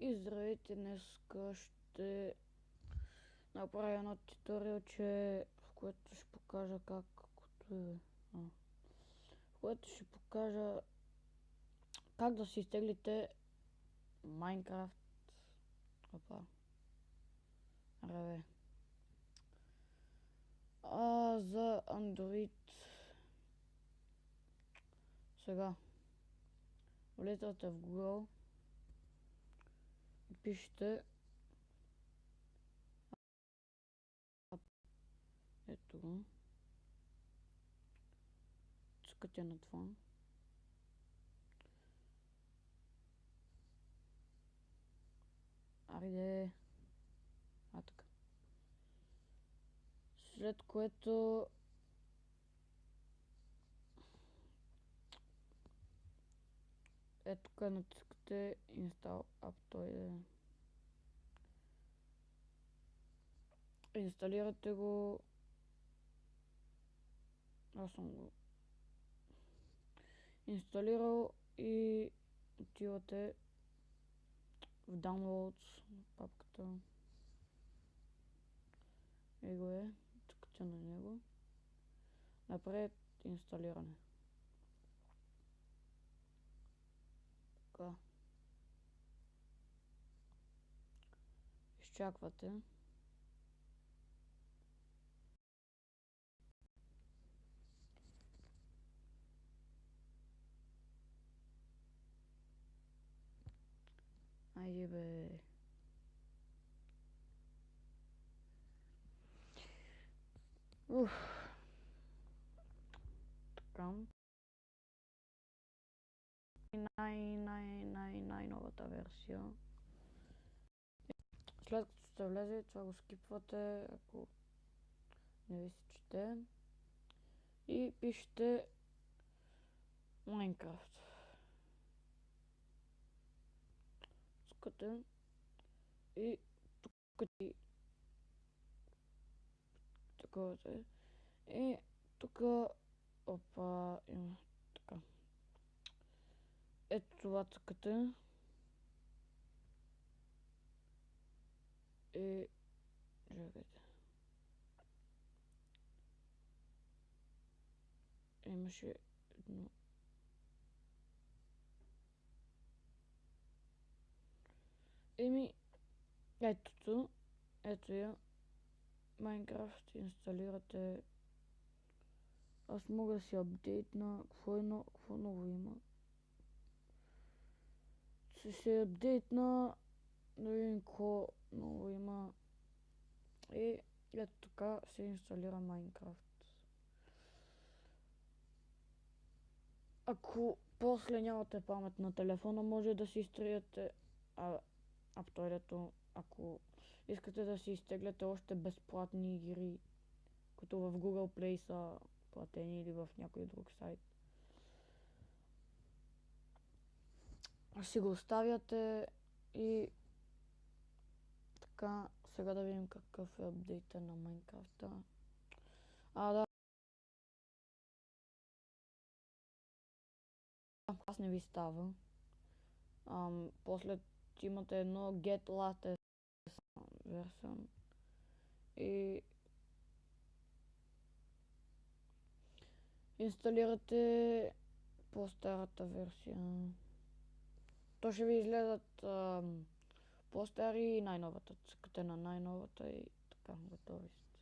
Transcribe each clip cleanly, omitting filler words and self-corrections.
И здравейте, днеска ще направя едно туториалче, в което ще покажа как да си изтеглите Minecraft за Android. Сега влезете в Google и пишете ето го, цъкате на това. Айде, така. След което ето тук натискате Install App, инсталирате го. Аз съм го инсталирал и отивате в Downloads папката. Его е, цъкате на него. Напред инсталиране. Така. Изчаквате. Айде бе. Така. Най-новата версия. След като сте влезли, това го скипвате, ако не ви се чете. И пишете Minecraft. Скате и тук таковете. И тук опа, има така. Ето това цъкате. И чакайте. Имаше едно. Ето я. Minecraft инсталирате. Аз мога да си апдейтна. Какво ново има? Ще се апдейтна. Да видим какво ново има. И ето така се инсталира Minecraft. Ако после нямате памет на телефона, може да си изтриете апторето, ако искате да си изтегляте още безплатни игри, като в Google Play са платени или в някой друг сайт. Си го оставяте и така. Сега да видим какъв е апдейта на Minecraft. Да. Аз не ви става. После имате едно Get Latest version и инсталирате по-старата версия. То ще ви излезат по-стари и най-новата. Цъкате на най-новата и така, готови сте.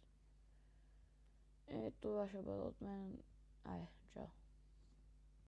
Това ще бъде от мен. Чао.